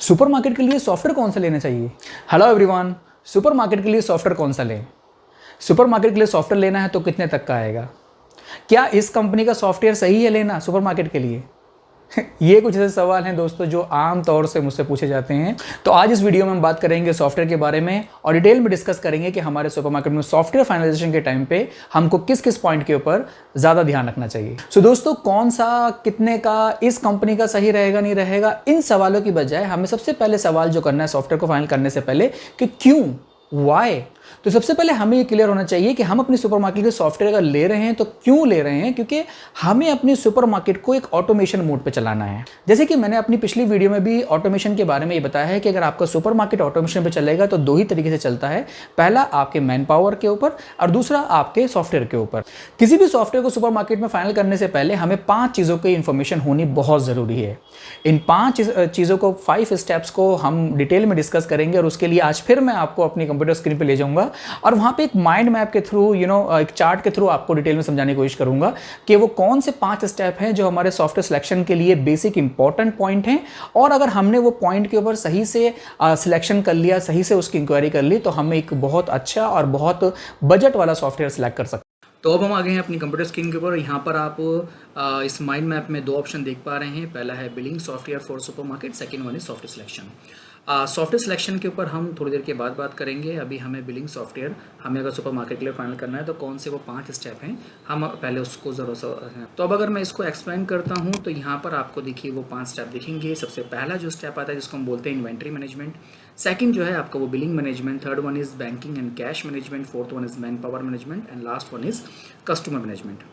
Supermarket के लिए software कौन सा लेना चाहिए? हेलो एवरीवन, सुपरमार्केट के लिए सॉफ्टवेयर कौन सा लें? सुपरमार्केट के लिए सॉफ्टवेयर लेना है तो कितने तक का आएगा? क्या इस कंपनी का सॉफ्टवेयर सही है लेना सुपरमार्केट के लिए? ये कुछ ऐसे सवाल हैं दोस्तों जो आम तौर से मुझसे पूछे जाते हैं। तो आज इस वीडियो में हम बात करेंगे सॉफ्टवेयर के बारे में और डिटेल में डिस्कस करेंगे कि हमारे सुपरमार्केट में सॉफ्टवेयर फाइनलाइजेशन के टाइम पे हमको किस किस पॉइंट के ऊपर ज़्यादा ध्यान रखना चाहिए। सो दोस्तों, कौन सा कितने का इस कंपनी का सही रहेगा नहीं रहेगा, इन सवालों की बजाय हमें सबसे पहले सवाल जो करना है सॉफ्टवेयर को फाइनल करने से पहले कि क्यों, वाई। तो सबसे पहले हमें ये क्लियर होना चाहिए कि हम अपनी सुपरमार्केट के सॉफ्टवेयर अगर ले रहे हैं तो क्यों ले रहे हैं, क्योंकि हमें अपनी सुपरमार्केट को एक ऑटोमेशन मोड पे चलाना है। जैसे कि मैंने अपनी पिछली वीडियो में भी ऑटोमेशन के बारे में ये बताया है कि अगर आपका सुपरमार्केट ऑटोमेशन पे चलेगा तो दो ही तरीके से चलता है, पहला आपके मैन पावर के ऊपर और दूसरा आपके सॉफ्टवेयर के ऊपर। किसी भी सॉफ्टवेयर को सुपरमार्केट में फाइनल करने से पहले हमें 5 चीज़ों की इंफॉर्मेशन होनी बहुत ज़रूरी है। इन 5 चीज़ों को 5 स्टेप्स को हम डिटेल में डिस्कस करेंगे और उसके लिए आज फिर मैं आपको अपनी कंप्यूटर स्क्रीन पर ले जाऊँगा और वहाँ पे एक माइंड मैप के थ्रू एक चार्ट के थ्रू आपको डिटेल में समझाने की कोशिश करूंगा कि वो कौन से 5 स्टेप हैं जो हमारे सॉफ्टवेयर सिलेक्शन के लिए बेसिक इंपॉर्टेंट पॉइंट हैं, और अगर हमने वो पॉइंट के ऊपर सही से सिलेक्शन कर लिया, सही से उसकी इंक्वायरी कर ली, तो हम एक बहुत अच्छा और बहुत बजट वाला सॉफ्टवेयर सिलेक्ट कर सकते हैं। तो अब हम आ गए हैं अपनी कंप्यूटर स्क्रीन के ऊपर। यहाँ पर आप इस माइंड मैप में 2 ऑप्शन देख पा रहे हैं। पहला है billing software for supermarket, second one is software selection. Software selection के ऊपर हम थोड़ी देर के बाद बात करेंगे। अभी हमें बिलिंग सॉफ्टवेयर हमें अगर सुपरमार्केट के लिए फाइनल करना है तो कौन से वो 5 स्टेप हैं, हम पहले उसको ज़रूर। तो अब अगर मैं इसको एक्सप्लेन करता हूँ तो यहाँ पर आपको देखिए वो 5 स्टेप दिखेंगे। सबसे पहला जो स्टेप आता है जिसको हम बोलते हैं इन्वेंट्री मैनेजमेंट, सेकंड जो है आपका वो billing management, third one is banking and cash management, fourth one is man power management and last one is customer management.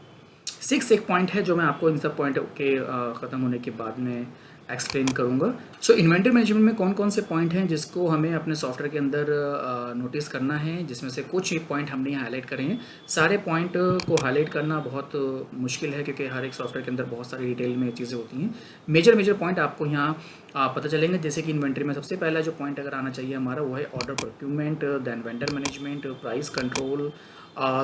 6 एक पॉइंट है जो मैं आपको इन सब पॉइंट के ख़त्म होने के बाद में एक्सप्लेन करूंगा। सो इन्वेंट्री मैनेजमेंट में कौन कौन से पॉइंट हैं जिसको हमें अपने सॉफ्टवेयर के अंदर नोटिस करना है, जिसमें से कुछ एक पॉइंट हमने यहाँ हाईलाइट करे हैं। सारे पॉइंट को हाईलाइट करना बहुत मुश्किल है क्योंकि हर एक सॉफ्टवेयर के अंदर बहुत सारी डिटेल में चीज़ें होती हैं। मेजर पॉइंट आपको यहाँ पता चलेंगे। जैसे कि इन्वेंट्री में सबसे पहला जो पॉइंट अगर आना चाहिए हमारा वो है order procurement, then vendor management, price control,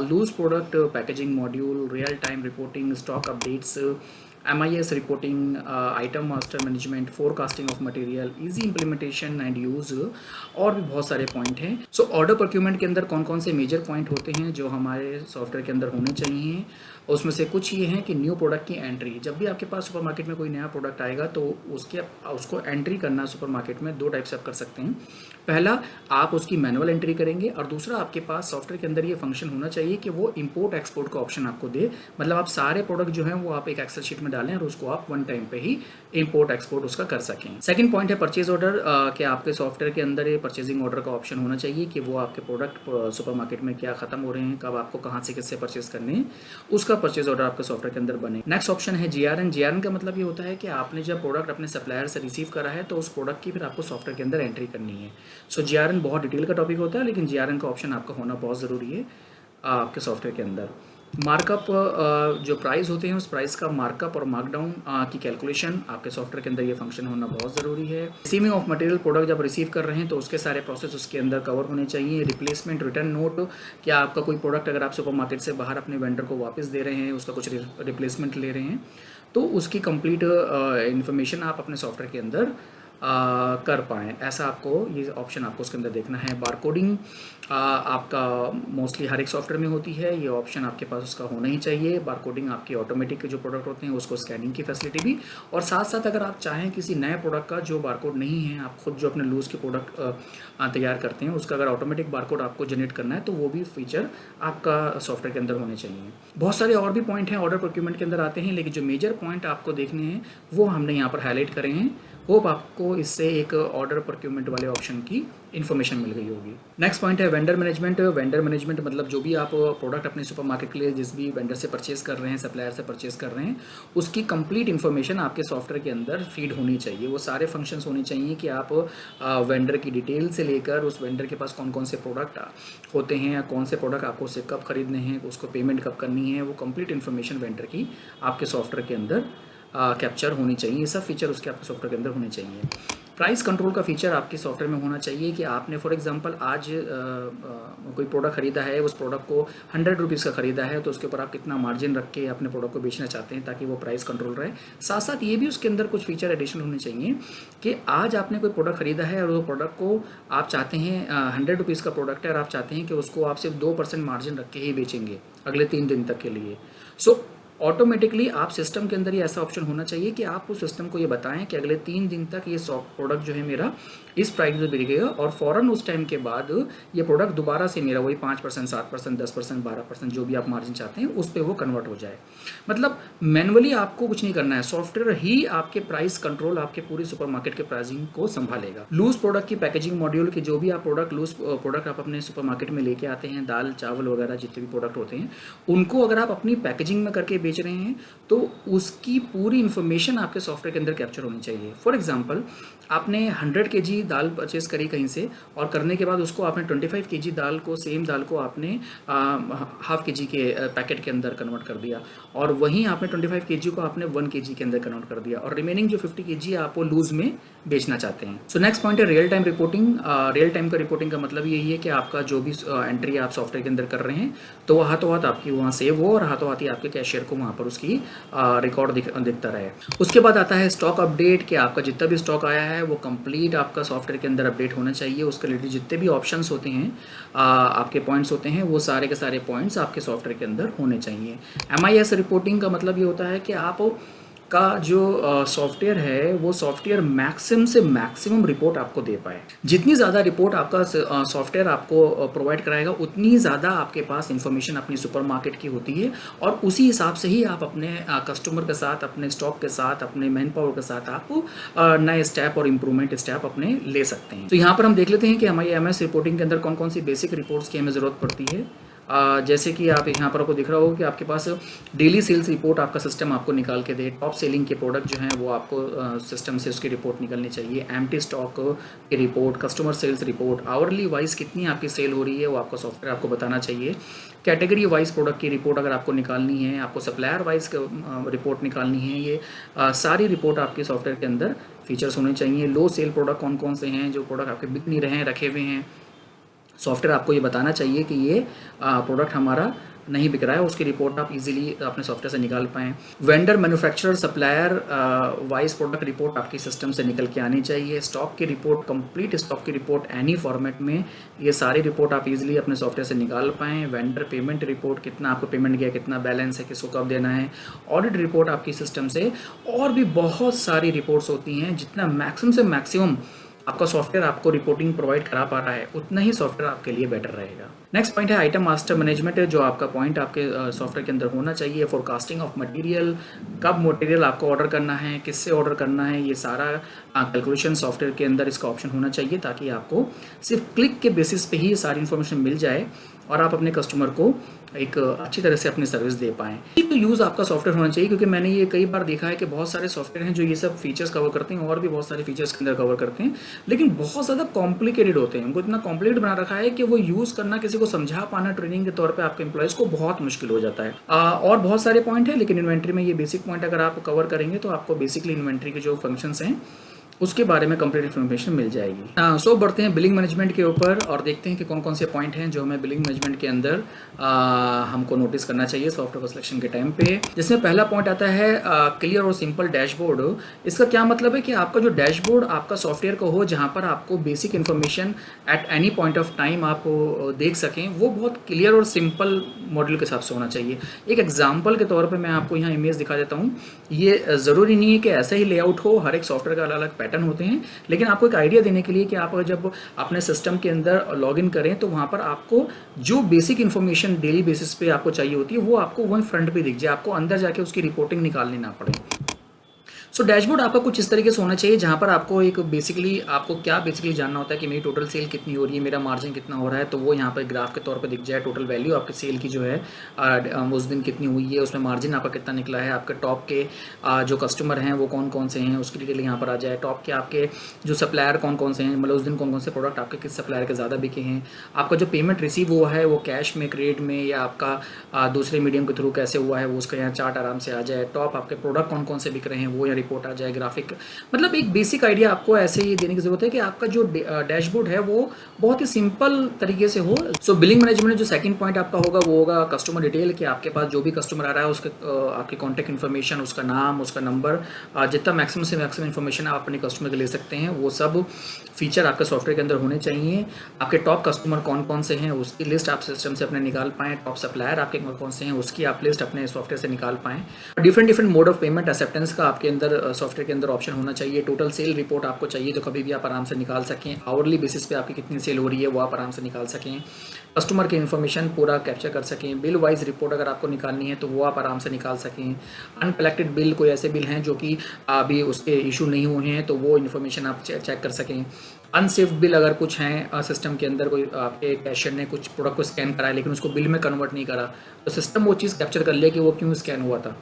loose product packaging module, real time reporting, stock updates, MIS reporting, item master management, forecasting of material, easy implementation and use, और भी बहुत सारे पॉइंट हैं। सो ऑर्डर प्रोक्यूरमेंट के अंदर कौन कौन से मेजर पॉइंट होते हैं जो हमारे सॉफ्टवेयर के अंदर होने चाहिए, उसमें से कुछ ये हैं कि न्यू प्रोडक्ट की एंट्री। जब भी आपके पास सुपरमार्केट में कोई नया प्रोडक्ट आएगा तो उसको एंट्री करना सुपरमार्केट में 2 टाइप से आप कर सकते हैं। पहला, आप उसकी मैनुअल एंट्री करेंगे और दूसरा आपके पास सॉफ्टवेयर के अंदर ये फंक्शन होना चाहिए कि वो इंपोर्ट एक्सपोर्ट का ऑप्शन आपको दे। मतलब आप सारे प्रोडक्ट जो हैं वो आप एक एक्सेल शीट में डालें और उसको आप वन टाइम पे ही इंपोर्ट एक्सपोर्ट उसका कर सकें। सेकंड पॉइंट है परचेज ऑर्डर, कि आपके सॉफ्टवेयर के अंदर ये परचेजिंग ऑर्डर का ऑप्शन होना चाहिए कि वो आपके प्रोडक्ट सुपरमार्केट में क्या खत्म हो रहे हैं, कब आपको कहाँ से किससे परचेज करने हैं, उसका परचेज ऑर्डर आपके सॉफ्टवेयर के अंदर बने। नेक्स्ट ऑप्शन है GRN। GRN का मतलब ये होता है कि आपने जब प्रोडक्ट अपने सप्लायर से रिसीव करा है तो उस प्रोडक्ट की फिर आपको सॉफ्टवेयर के अंदर एंट्री करनी है। सो GRN बहुत डिटेल का टॉपिक होता है, लेकिन GRN का ऑप्शन आपका होना बहुत ज़रूरी है आपके सॉफ्टवेयर के अंदर। मार्कअप, जो प्राइस होते हैं उस प्राइस का मार्कअप और मार्कडाउन की कैलकुलेशन आपके सॉफ्टवेयर के अंदर ये फंक्शन होना बहुत ज़रूरी है। रिसीविंग ऑफ मटेरियल, प्रोडक्ट जब रिसीव कर रहे हैं तो उसके सारे प्रोसेस उसके अंदर कवर होने चाहिए। रिप्लेसमेंट रिटर्न नोट, क्या आपका कोई प्रोडक्ट अगर आप सुपरमार्केट से बाहर अपने वेंडर को वापस दे रहे हैं, उसका कुछ रिप्लेसमेंट ले रहे हैं, तो उसकी कंप्लीट इन्फॉर्मेशन आप अपने सॉफ्टवेयर के अंदर कर पाएँ, ऐसा आपको ये ऑप्शन आपको उसके अंदर देखना है। बारकोडिंग आपका मोस्टली हर एक सॉफ्टवेयर में होती है, ये ऑप्शन आपके पास उसका होना ही चाहिए। बारकोडिंग आपकी ऑटोमेटिक जो प्रोडक्ट होते हैं उसको स्कैनिंग की फैसिलिटी भी, और साथ साथ अगर आप चाहें किसी नए प्रोडक्ट का जो बारकोड नहीं है, आप खुद जो अपने लूज़ के प्रोडक्ट तैयार करते हैं उसका अगर ऑटोमेटिक बारकोड आपको जनरेट करना है तो वो भी फीचर आपका सॉफ्टवेयर के अंदर होने चाहिए। बहुत सारे और भी पॉइंट हैं ऑर्डर प्रोक्यूरमेंट के अंदर आते हैं, लेकिन जो मेजर पॉइंट आपको देखने हैं वो हमने यहाँ पर हाईलाइट करे हैं। होप आपको इससे एक ऑर्डर प्रोक्यूरमेंट वाले ऑप्शन की इन्फॉर्मेशन मिल गई होगी। नेक्स्ट पॉइंट है वेंडर मैनेजमेंट। वेंडर मैनेजमेंट मतलब जो भी आप प्रोडक्ट अपने सुपरमार्केट के लिए जिस भी वेंडर से परचेज कर रहे हैं, सप्लायर से परचेज कर रहे हैं, उसकी कंप्लीट इन्फॉर्मेशन आपके सॉफ्टवेयर के अंदर फीड होनी चाहिए। वो सारे फंक्शंस होने चाहिए कि आप वेंडर की डिटेल से लेकर उस वेंडर के पास कौन कौन से प्रोडक्ट होते हैं या कौन से प्रोडक्ट आपको उससे कब खरीदने हैं, उसको पेमेंट कब करनी है, वो कंप्लीट इन्फॉर्मेशन वेंडर की आपके सॉफ्टवेयर के अंदर कैप्चर होनी चाहिए। ये सब फीचर उसके आपके सॉफ्टवेयर के अंदर होने चाहिए। प्राइस कंट्रोल का फीचर आपके सॉफ्टवेयर में होना चाहिए कि आपने फॉर एग्जांपल आज कोई प्रोडक्ट खरीदा है, उस प्रोडक्ट को 100 रुपीज़ का खरीदा है, तो उसके ऊपर आप कितना मार्जिन रख के अपने प्रोडक्ट को बेचना चाहते हैं ताकि वो प्राइस कंट्रोल रहे। साथ साथ ये भी उसके अंदर कुछ फीचर एडिशन होने चाहिए कि आज आपने कोई प्रोडक्ट खरीदा है और वो प्रोडक्ट को आप चाहते हैं 100 रुपीज़ का प्रोडक्ट है और आप चाहते हैं कि उसको आप सिर्फ 2% मार्जिन रख के ही बेचेंगे अगले 3 दिन तक के लिए। सो ऑटोमेटिकली आप सिस्टम के अंदर ये ऐसा ऑप्शन होना चाहिए कि आप उस सिस्टम को ये बताएं कि अगले 3 दिन तक ये प्रोडक्ट जो है मेरा इस प्राइस में बिकेगा और फ़ौरन उस टाइम के बाद ये प्रोडक्ट दोबारा से मेरा वही 5%, 7%, 10%, 12% जो भी आप मार्जिन चाहते हैं उस पर वो कन्वर्ट हो जाए। मतलब मैनुअली आपको कुछ नहीं करना है, सॉफ्टवेयर ही आपके प्राइस कंट्रोल, आपके पूरी सुपरमार्केट के प्राइसिंग को संभालेगा। लूज प्रोडक्ट की पैकेजिंग मॉड्यूल के जो भी आप लूज प्रोडक्ट आप अपने सुपरमार्केट में लेके आते हैं, दाल चावल वगैरह जितने भी प्रोडक्ट होते हैं, उनको अगर आप अपनी पैकेजिंग में करके बेच रहे हैं तो उसकी पूरी इन्फॉर्मेशन आपके सॉफ्टवेयर के अंदर कैप्चर होनी चाहिए। फॉर एग्जांपल आपने 100 kg दाल परचेस करी कहीं से और करने के बाद उसको आपने 25 kg दाल को, सेम दाल को आपने हाफ kg के पैकेट के अंदर कन्वर्ट कर दिया और वहीं आपने 25 kg को आपने 1 kg के अंदर कन्वर्ट कर दिया और रिमेनिंग जो 50 kg आप वो लूज में बेचना चाहते हैं। सो नेक्स्ट पॉइंट है real time reporting. Real time का रिपोर्टिंग का मतलब यही है कि आपका जो भी एंट्री आप सॉफ्टवेयर के अंदर कर रहे हैं तो वो हाथों हाथ आपकी वहाँ सेव हो और हाथों हाथ ही आपके कैशियर को वहाँ पर उसकी रिकॉर्ड दिखता रहे। उसके बाद आता है स्टॉक अपडेट कि आपका जितना भी स्टॉक आया है वो कंप्लीट आपका सॉफ्टवेयर के अंदर अपडेट होना चाहिए। उसके रिलेटेड जितने भी ऑप्शंस होते हैं, आपके पॉइंट्स होते हैं, वो सारे के सारे पॉइंट्स आपके सॉफ्टवेयर के अंदर होने चाहिए। MIS रिपोर्टिंग का मतलब ये होता है कि आप का जो सॉफ्टवेयर है वो सॉफ्टवेयर मैक्सिमम से मैक्सिमम रिपोर्ट आपको दे पाए। जितनी ज़्यादा रिपोर्ट आपका सॉफ्टवेयर आपको प्रोवाइड कराएगा उतनी ज़्यादा आपके पास इंफॉर्मेशन अपनी सुपरमार्केट की होती है और उसी हिसाब से ही आप अपने कस्टमर के साथ, अपने स्टॉक के साथ, अपने मैन पावर के साथ आप नए स्टेप और इम्प्रूवमेंट स्टेप अपने ले सकते हैं। तो यहाँ पर हम देख लेते हैं कि हमारी MS रिपोर्टिंग के अंदर कौन कौन सी बेसिक रिपोर्ट्स की हमें ज़रूरत पड़ती है। जैसे कि आप यहाँ पर आपको दिख रहा हो कि आपके पास डेली सेल्स रिपोर्ट आपका सिस्टम आपको निकाल के दे, टॉप सेलिंग के प्रोडक्ट जो हैं वो आपको सिस्टम से उसकी रिपोर्ट निकलनी चाहिए, एम्प्टी स्टॉक की report, customer sales report, hourly wise कितनी आपकी सेल हो रही है वो आपका सॉफ्टवेयर आपको बताना चाहिए, कैटेगरी वाइज प्रोडक्ट की रिपोर्ट अगर आपको निकालनी है, आपको सप्लायर वाइज रिपोर्ट निकालनी है, ये सारी रिपोर्ट आपके सॉफ्टवेयर के अंदर फीचर्स होने चाहिए। लो सेल प्रोडक्ट कौन कौन से हैं, जो प्रोडक्ट आपके बिक नहीं रहे हैं, रखे हुए हैं, सॉफ्टवेयर आपको ये बताना चाहिए कि ये प्रोडक्ट हमारा नहीं बिक रहा है, उसकी रिपोर्ट आप इजीली अपने सॉफ्टवेयर से निकाल पाएँ। Vendor, manufacturer, supplier wise product report आपके सिस्टम से निकल के आनी चाहिए। स्टॉक की रिपोर्ट, कंप्लीट स्टॉक की रिपोर्ट एनी फॉर्मेट में, ये सारी रिपोर्ट आप इजीली अपने सॉफ्टवेयर से निकाल पाएँ। वेंडर पेमेंट रिपोर्ट, कितना आपको पेमेंट गया, कितना बैलेंस है, किसको कब देना है। ऑडिट रिपोर्ट आपकी सिस्टम से, और भी बहुत सारी रिपोर्ट्स होती हैं। जितना मैक्सिमम से मैक्सिमम आपका सॉफ्टवेयर आपको रिपोर्टिंग प्रोवाइड करा पा रहा है उतना ही सॉफ्टवेयर आपके लिए बेटर रहेगा। नेक्स्ट पॉइंट है आइटम मास्टर मैनेजमेंट, जो आपका पॉइंट आपके सॉफ्टवेयर के अंदर होना चाहिए। फोरकास्टिंग ऑफ मटेरियल, कब मटेरियल आपको ऑर्डर करना है, किससे ऑर्डर करना है, ये सारा कैलकुलेशन सॉफ्टवेयर के अंदर इसका ऑप्शन होना चाहिए ताकि आपको सिर्फ क्लिक के बेसिस पे ही सारी इन्फॉर्मेशन मिल जाए और आप अपने कस्टमर को एक अच्छी तरह से अपनी सर्विस दे पाएँ। तो यूज़ आपका सॉफ्टवेयर होना चाहिए, क्योंकि मैंने ये कई बार देखा है कि बहुत सारे सॉफ्टवेयर हैं जो ये सब फीचर्स कवर करते हैं और भी बहुत सारे फीचर्स के अंदर कवर करते हैं, लेकिन बहुत ज़्यादा कॉम्प्लिकेटेड होते हैं। उनको इतना कॉम्प्लिकेटेड बना रखा है कि वो यूज़ करना, किसी को समझा पाना ट्रेनिंग के तौर पे आपके एम्प्लॉयज़ को बहुत मुश्किल हो जाता है। और बहुत सारे पॉइंट है, लेकिन इन्वेंट्री में ये बेसिक पॉइंट अगर आप कवर करेंगे तो आपको बेसिकली इन्वेंट्री के जो फंक्शंस हैं उसके बारे में कंप्लीट इन्फॉर्मेशन मिल जाएगी। सो बढ़ते हैं बिलिंग मैनेजमेंट के ऊपर और देखते हैं कि कौन कौन से पॉइंट हैं जो हमें बिलिंग मैनेजमेंट के अंदर हमको नोटिस करना चाहिए सॉफ्टवेयर सिलेक्शन के टाइम पे। जिसमें पहला पॉइंट आता है क्लियर और सिंपल डैशबोर्ड। इसका क्या मतलब है कि आपका जो डैशबोर्ड आपका सॉफ्टवेयर का हो, जहाँ पर आपको basic information at any point of time आप देख सकें, वो बहुत क्लियर और सिंपल मॉडल के हिसाब से होना चाहिए। एक एग्जाम्पल के तौर पर मैं आपको यहाँ इमेज दिखा देता हूँ। ये ज़रूरी नहीं है कि ऐसा ही लेआउट हो, हर एक सॉफ्टवेयर का अलग अलग पैटर्न होते हैं, लेकिन आपको एक आइडिया देने के लिए कि आप जब अपने सिस्टम के अंदर लॉगिन करें तो वहाँ पर आपको जो बेसिक इन्फॉर्मेशन डेली बेसिस पे आपको चाहिए होती है वो आपको वहीं फ्रंट पे दिख जाए, आपको अंदर जाके उसकी रिपोर्टिंग निकालनी ना पड़े। सो डैशबोर्ड आपका कुछ इस तरीके से होना चाहिए जहाँ पर आपको एक बेसिकली आपको क्या बेसिकली जानना होता है कि मेरी टोटल सेल कितनी हो रही है, मेरा मार्जिन कितना हो रहा है, तो वो यहाँ पर ग्राफ के तौर पे दिख जाए। टोटल वैल्यू आपके सेल की जो है उस दिन कितनी हुई है, उसमें मार्जिन आपका कितना निकला है, आपके टॉप के जो कस्टमर हैं वो कौन कौन से हैं उसकी डिटेल यहाँ पर आ जाए। टॉप के आपके जो सप्लायर कौन कौन से हैं, मतलब उस दिन कौन कौन से प्रोडक्ट आपके किस सप्लायर के ज़्यादा बिके हैं, आपका जो पेमेंट रिसीव हुआ है वो कैश में, क्रेडिट में या आपका दूसरे मीडियम के थ्रू कैसे हुआ है, वो उसका यहाँ चार्ट आराम से आ जाए। टॉप आपके प्रोडक्ट कौन कौन से बिक रहे हैं वो यहाँ रिपोर्ट आ जाए, ग्राफिक, मतलब एक बेसिक आइडिया आपको ऐसे ही देने की ज़रूरत है कि आपका जो डैशबोर्ड है वो बहुत ही सिंपल तरीके से हो। सो बिलिंग मैनेजमेंट जो सेकंड पॉइंट आपका होगा वो होगा कस्टमर डिटेल, कि आपके पास जो भी कस्टमर आ रहा है उसके आपके कॉन्टैक्ट इन्फॉर्मेशन, उसका नाम, उसका नंबर, जितना मैक्सिमम से मैक्सिमम इन्फॉर्मेशन आप अपने कस्टमर के ले सकते हैं वो सब फीचर आपके सॉफ्टवेयर के अंदर होने चाहिए। आपके टॉप कस्टमर कौन कौन से हैं उसकी लिस्ट आप सिस्टम से अपने निकाल पाएँ, टॉप सप्लायर आपके कौन कौन से हैं उसकी आप लिस्ट अपने सॉफ्टवेयर से निकाल पाएँ। Different mode of payment acceptance का आपके अंदर सॉफ्टवेयर के अंदर ऑप्शन होना चाहिए। टोटल सेल रिपोर्ट आपको चाहिए तो कभी भी आप आराम से निकाल सकें, आवरली बेसिस पे आपकी कितनी सेल हो रही है वो आप आराम से निकाल सकें, कस्टमर की इन्फॉर्मेशन पूरा कैप्चर कर सकें, बिल वाइज रिपोर्ट अगर आपको निकालनी है तो वो आप आराम से निकाल सकें। अनकलेक्टेड बिल, कोई ऐसे बिल हैं जो कि अभी उसके इशू नहीं हुए हैं तो वो इन्फॉर्मेशन आप चेक कर सकें। अनसेफ बिल अगर कुछ हैं सिस्टम के अंदर, कोई आपके कैशियर ने कुछ प्रोडक्ट को स्कैन कराया लेकिन उसको बिल में कन्वर्ट नहीं करा, तो सिस्टम वो चीज़ कैप्चर कर ले कि वो क्यों स्कैन हुआ था।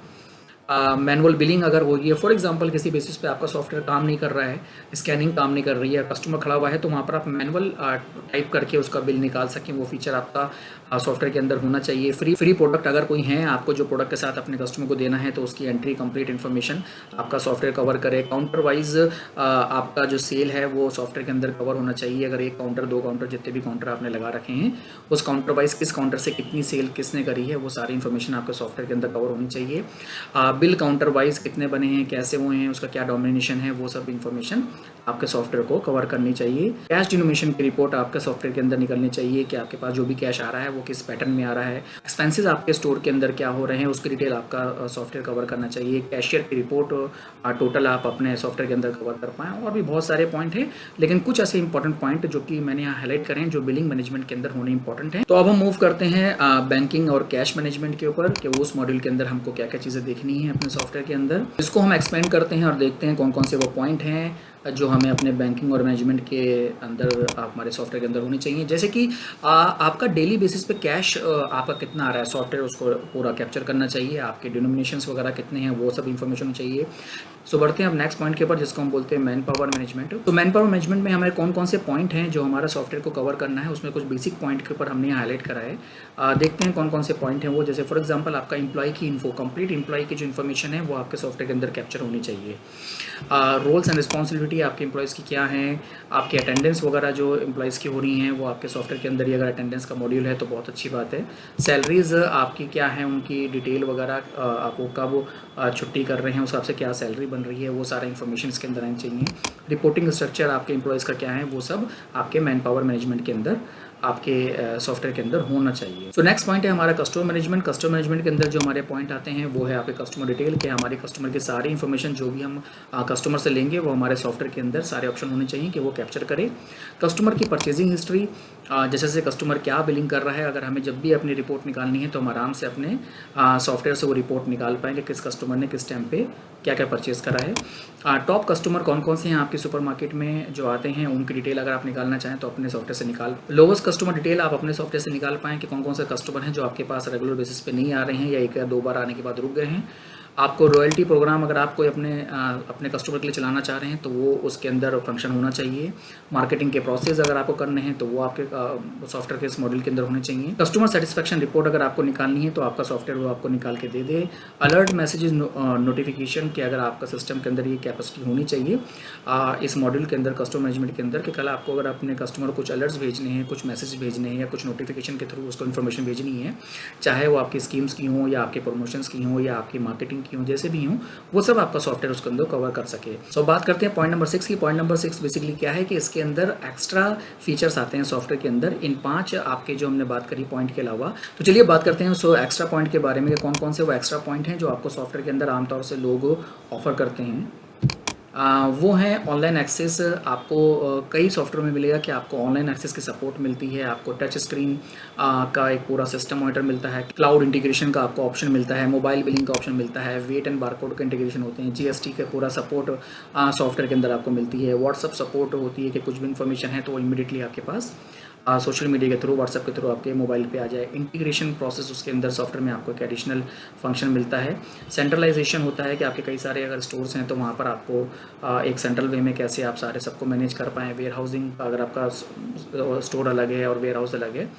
मैनुअल बिलिंग अगर हो गई है, फॉर एग्जांपल किसी बेसिस पे आपका सॉफ्टवेयर काम नहीं कर रहा है, स्कैनिंग काम नहीं कर रही है, कस्टमर खड़ा हुआ है, तो वहाँ पर आप मैनुअल टाइप करके उसका बिल निकाल सकें, वो फीचर आपका सॉफ्टवेयर के अंदर होना चाहिए। फ्री प्रोडक्ट अगर कोई है आपको जो प्रोडक्ट के साथ अपने कस्टमर को देना है तो उसकी एंट्री कंप्लीट इन्फॉर्मेशन आपका सॉफ्टवेयर कवर करे। काउंटर वाइज आपका जो सेल है वो सॉफ्टवेयर के अंदर कवर होना चाहिए। अगर एक काउंटर, दो काउंटर, जितने भी काउंटर आपने लगा रखे हैं उस काउंटर वाइज किस काउंटर से कितनी सेल किसने करी है वो सारी इन्फॉर्मेशन आपके सॉफ्टवेयर के अंदर कवर होनी चाहिए। बिल काउंटर वाइज कितने बने हैं, कैसे हुए हैं, उसका क्या डोमिनेशन है, वो सब इन्फॉर्मेशन आपके सॉफ्टवेयर को कवर करनी चाहिए। कैश डिनोमिनेशन की रिपोर्ट आपके सॉफ्टवेयर के अंदर निकलनी चाहिए कि आपके पास जो भी कैश आ रहा है वो किस पैटर्न में आ रहा है। एक्सपेंसेस आपके स्टोर के अंदर क्या हो रहे हैं उसकी डिटेल आपका सॉफ्टवेयर कवर करना चाहिए। कैशियर की रिपोर्ट टोटल आप अपने सॉफ्टवेयर के अंदर कवर कर पाएँ। और भी बहुत सारे पॉइंट हैं लेकिन कुछ ऐसे इंपॉर्टेंट पॉइंट जो कि मैंने यहाँ हाईलाइट करें हैं जो बिलिंग मैनेजमेंट के अंदर होने इंपॉर्टेंट हैं। तो अब हम मूव करते हैं बैंकिंग और कैश मैनेजमेंट के ऊपर कि उस मॉड्यूल के अंदर हमको क्या क्या चीज़ें देखनी है अपने सॉफ्टवेयर के अंदर। इसको हम एक्सपेंड करते हैं और देखते हैं कौन कौन से वो पॉइंट हैं जो हमें अपने बैंकिंग और मैनेजमेंट के अंदर हमारे सॉफ्टवेयर के अंदर होनी चाहिए। जैसे कि आपका डेली बेसिस पे कैश आपका कितना आ रहा है, सॉफ्टवेयर उसको पूरा कैप्चर करना चाहिए। आपके डिनोमिनेशंस वगैरह कितने हैं वो सब इन्फॉर्मेशन चाहिए। सो बढ़ते हैं अब नेक्स्ट पॉइंट के ऊपर जिसको हम बोलते हैं मैन पावर मैनेजमेंट। तो मैन पावर मैनेजमेंट में हमारे कौन कौन से पॉइंट हैं जो हमारा सॉफ्टवेयर को कवर करना है, उसमें कुछ बेसिक पॉइंट के ऊपर हमने हाईलाइट करा है। देखते हैं कौन कौन से पॉइंट हैं वो। जैसे फॉर एग्जांपल आपका एम्प्लॉय की इन्फो, कंप्लीट एम्प्लॉय की जो इन्फॉर्मेशन है वो आपके सॉफ्टवेयर के अंदर कैप्चर होनी चाहिए। रोल्स एंड रिस्पॉन्सिबिलिटी आपके एम्प्लॉयज़ की क्या हैं, आपकी अटेंडेंस वगैरह जो एम्प्लॉयज़ की हो रही हैं वो आपके सॉफ्टवेयर के अंदर ही अगर अटेंडेंस का मॉड्यूल है तो बहुत अच्छी बात है। सैलरीज़ आपकी क्या है, उनकी डिटेल वगैरह, आपको कब छुट्टी कर रहे हैं उसका आपसे क्या सैलरी बन रही है वो सारा इन्फॉर्मेशन इसके अंदर आनी चाहिए। रिपोर्टिंग स्ट्रक्चर आपके एम्प्लॉयज़ का क्या है वो सब आपके मैन पावर मैनेजमेंट के अंदर आपके सॉफ्टवेयर के अंदर होना चाहिए। सो नेक्स्ट पॉइंट है हमारा कस्टमर मैनेजमेंट। कस्टमर मैनेजमेंट के अंदर जो हमारे पॉइंट आते हैं वो है आपके कस्टमर डिटेल, कि हमारे कस्टमर की सारी इन्फॉर्मेशन जो भी हम कस्टमर से लेंगे वो हमारे सॉफ्टवेयर के अंदर सारे ऑप्शन होने चाहिए कि वो कैप्चर करे। कस्टमर की परचेजिंग हिस्ट्री, जैसे जैसे कस्टमर क्या बिलिंग कर रहा है, अगर हमें जब भी अपनी रिपोर्ट निकालनी है तो हम आराम से अपने सॉफ्टवेयर से वो रिपोर्ट निकाल पाएंगे किस कस्टमर ने किस टाइम पे क्या क्या परचेज़ करा है। टॉप कस्टमर कौन कौन से हैं आपके सुपरमार्केट में जो आते हैं उनकी डिटेल अगर आप निकालना चाहें तो अपने सॉफ्टवेयर से निकाल। लोवेस्ट कस्टमर डिटेल आप अपने सॉफ्टवेयर से निकाल पाएँ कि कौन कौन से कस्टमर हैं जो आपके पास रेगुलर बेसिस पे नहीं आ रहे हैं या एक या दो बार आने के बाद रुक गए हैं। आपको रॉयल्टी प्रोग्राम अगर आप कोई अपने कस्टमर के लिए चलाना चाह रहे हैं तो वो उसके अंदर फंक्शन होना चाहिए। मार्केटिंग के प्रोसेस अगर आपको करने हैं तो वो आपके सॉफ्टवेयर के इस मॉड्यूल के अंदर होने चाहिए। कस्टमर सेटिस्फैक्शन रिपोर्ट अगर आपको निकालनी है तो आपका सॉफ्टवेयर वो आपको निकाल के दे दे। अलर्ट मैसेजेस नोटिफिकेशन के अगर आपका सिस्टम के अंदर ये कैपेसिटी होनी चाहिए इस मॉड्यूल के अंदर कस्टमर मैनेजमेंट के अंदर कि कल आपको अगर अपने कस्टमर को कुछ अलर्ट्स भेजने हैं, कुछ मैसेज भेजने हैं या कुछ नोटिफिकेशन के थ्रू उसको इन्फॉर्मेशन भेजनी है, चाहे वो आपकी स्कीम्स की हों या आपके प्रमोशंस की हों या आपकी मार्केटिंग की हों, जैसे भी हों वो सब आपका सॉफ्टवेयर उसके अंदर कवर कर सके। सो बात करते हैं पॉइंट नंबर 6 की। पॉइंट नंबर 6 बेसिकली क्या है कि इसके अंदर एक्स्ट्रा फीचर्स आते हैं सॉफ्टवेयर के अंदर इन 5 आपके जो हमने बात करी पॉइंट के अलावा। तो चलिए बात करते हैं सो एक्स्ट्रा पॉइंट के बारे में कि कौन कौन से वो एक्स्ट्रा पॉइंट हैं जो आपको सॉफ्टवेयर के अंदर आमतौर से लोग ऑफर करते हैं। वो हैं ऑनलाइन एक्सेस। आपको कई सॉफ्टवेयर में मिलेगा कि आपको ऑनलाइन एक्सेस की सपोर्ट मिलती है, आपको टच स्क्रीन का एक पूरा सिस्टम मॉनिटर मिलता है, क्लाउड इंटीग्रेशन का आपको ऑप्शन मिलता है, मोबाइल बिलिंग का ऑप्शन मिलता है, वेट एंड बारकोड का इंटीग्रेशन होते हैं, जीएसटी का पूरा सपोर्ट सॉफ्टवेयर के अंदर आपको मिलती है, व्हाट्सअप सपोर्ट होती है कि कुछ भी इन्फॉर्मेशन है तो वो इमीडिएटली आपके पास सोशल मीडिया के थ्रू, व्हाट्सएप के थ्रू आपके मोबाइल पे आ जाए। इंटीग्रेशन प्रोसेस उसके अंदर सॉफ्टवेयर में आपको एक एडिशनल फंक्शन मिलता है। सेंट्रलाइजेशन होता है कि आपके कई सारे अगर स्टोर्स हैं तो वहाँ पर आपको एक सेंट्रल वे में कैसे आप सारे सबको मैनेज कर पाएँ। वेयर हाउसिंग, अगर आपका स्टोर अलग है और वेयर हाउस अलग है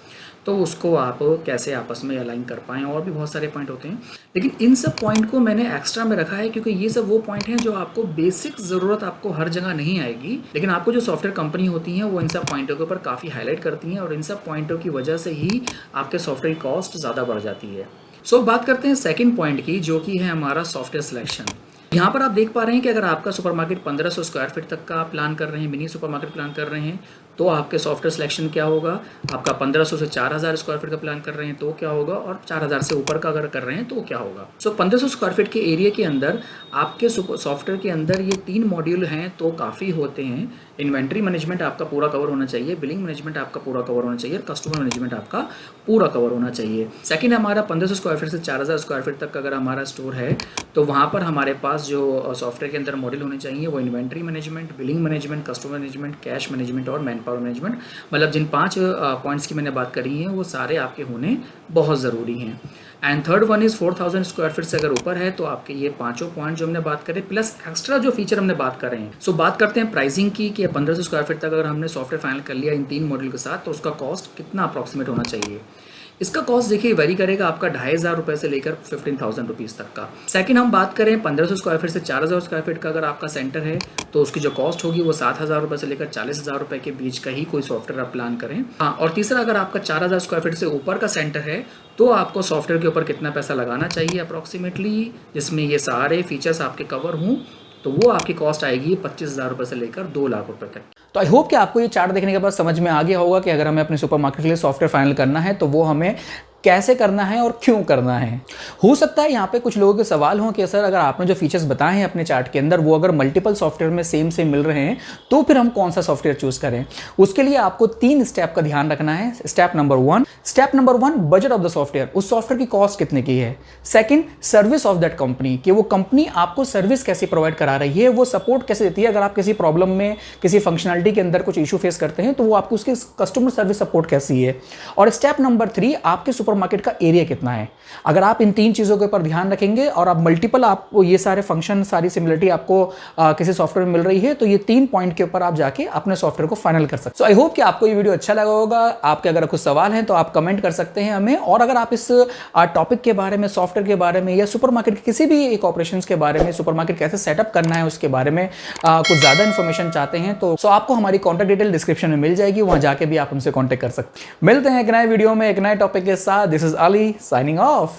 तो उसको आप कैसे आपस में अलाइन कर पाएँ, और भी बहुत सारे पॉइंट होते हैं। लेकिन इन सब पॉइंट को मैंने एक्स्ट्रा में रखा है क्योंकि ये सब वो पॉइंट हैं जो आपको बेसिक ज़रूरत आपको हर जगह नहीं आएगी, लेकिन आपको जो सॉफ्टवेयर कंपनी होती हैं वो इन सब पॉइंटों के ऊपर काफ़ी हाईलाइट करती हैं और इन सब पॉइंटों की वजह से ही आपके सॉफ्टवेयर की कॉस्ट ज़्यादा बढ़ जाती है। सो बात करते हैं सेकेंड पॉइंट की, जो कि है हमारा सॉफ्टवेयर सिलेक्शन। यहाँ पर आप देख पा रहे हैं कि अगर आपका सुपरमार्केट 1500 स्क्वायर फीट तक का प्लान कर रहे हैं, मिनी सुपरमार्केट प्लान कर रहे हैं, तो आपके सॉफ्टवेयर सिलेक्शन क्या होगा। आपका 1500 से 4000 स्क्वायर फीट का प्लान कर रहे हैं तो क्या होगा, और 4000 से ऊपर का अगर कर रहे हैं तो क्या होगा। सो 1500 स्क्वायर फीट के एरिया के अंदर आपके सॉफ्टवेयर के अंदर ये 3 मॉड्यूल हैं तो काफ़ी होते हैं। इन्वेंट्री मैनेजमेंट आपका पूरा कवर होना चाहिए, बिलिंग मैनेजमेंट आपका पूरा कवर होना चाहिए, कस्टमर मैनेजमेंट आपका पूरा कवर होना चाहिए। सेकंड, हमारा 1500 स्क्वायर फीट से 4000 स्क्वायर फीट तक अगर हमारा स्टोर है तो वहाँ पर हमारे पास जो सॉफ्टवेयर के अंदर मॉड्यूल होने चाहिए वो inventory management, billing management, customer management, cash management और मैन पावर मैनेजमेंट, मतलब जिन 5 पॉइंट्स की मैंने बात करी है वो सारे आपके होने बहुत ज़रूरी हैं। And third one is 4000 square feet से अगर ऊपर है तो आपके ये 5 पॉइंट जो हमने बात करें प्लस एक्स्ट्रा जो फीचर हमने बात कर रहे हैं। सो बात करते हैं प्राइसिंग की कि 1500 स्क्वायर फीट तक अगर हमने सॉफ्टवेयर फाइनल कर लिया इन 3 मॉड्यूल के साथ तो उसका कॉस्ट कितना अप्रॉक्सीमेट होना चाहिए। इसका कॉस्ट देखिए वेरी करेगा आपका 2500 रुपये से लेकर 15,000 रुपीज़ तक का। सेकंड, हम बात करें 1500 स्क्वायर फीट से 4000 स्क्वायर फीट का अगर आपका सेंटर है तो उसकी जो कॉस्ट होगी वो 7000 रुपये से लेकर 40,000 रुपये के बीच का ही कोई सॉफ्टवेयर आप प्लान करें। हाँ, और तीसरा, अगर आपका 4000 स्क्वायर फीट से ऊपर का सेंटर है तो आपको सॉफ्टवेयर के ऊपर कितना पैसा लगाना चाहिए अप्रॉक्सीमेटली, जिसमें ये सारे फीचर्स आपके कवर हों, तो वो आपकी कॉस्ट आएगी 25,000 रुपये से लेकर 2 लाख रुपए तक। तो आई होप कि आपको ये चार्ट देखने के बाद समझ में आ गया होगा कि अगर हमें अपने सुपरमार्केट के लिए सॉफ्टवेयर फाइनल करना है तो वो हमें कैसे करना है और क्यों करना है। हो सकता है यहाँ पे कुछ लोगों के सवाल हों कि सर अगर आपने जो फीचर्स बताए हैं अपने चार्ट के अंदर वो अगर मल्टीपल सॉफ्टवेयर में सेम मिल रहे हैं तो फिर हम कौन सा सॉफ्टवेयर चूज करें। उसके लिए आपको 3 स्टेप का ध्यान रखना है। Step number one, budget of the software, उस सॉफ्टवेयर की कॉस्ट कितने की है। Second, service of that company, कि वो कंपनी आपको सर्विस कैसे प्रोवाइड करा रही है, वो सपोर्ट कैसे देती है। अगर आप किसी प्रॉब्लम में, किसी फंक्शनलिटी के अंदर कुछ इशू फेस करते हैं तो वो आपको उसकी कस्टमर सर्विस सपोर्ट कैसी है। और स्टेप नंबर 3, आपके सुपरमार्केट का एरिया कितना है। अगर आप इन 3 चीजों के ऊपर ध्यान रखेंगे और आप मल्टीपल, आपको ये सारे फंक्शन, सारी सिमिलरिटी आपको किसी सॉफ्टवेयर में मिल रही है तो ये 3 पॉइंट के ऊपर आप जाके अपने सॉफ्टवेयर को फाइनल कर सकते हैं। आई होप कि आपको ये वीडियो अच्छा लगा होगा। आपके अगर कुछ सवाल हैं तो आप कमेंट कर सकते हैं हमें, और अगर आप इस टॉपिक के बारे में, सॉफ्टवेयर के बारे में या सुपरमार्केट के किसी भी एक ऑपरेशंस के बारे में, सुपरमार्केट कैसे सेटअप करना है उसके बारे में कुछ ज्यादा इन्फॉर्मेशन चाहते हैं तो आपको हमारी कॉन्टैक्ट डिटेल डिस्क्रिप्शन में मिल जाएगी, वहां जाके भी आप हमसे कॉन्टैक्ट कर सकते हैं। मिलते हैं एक नए वीडियो में एक नए टॉपिक के साथ। This is Ali signing off.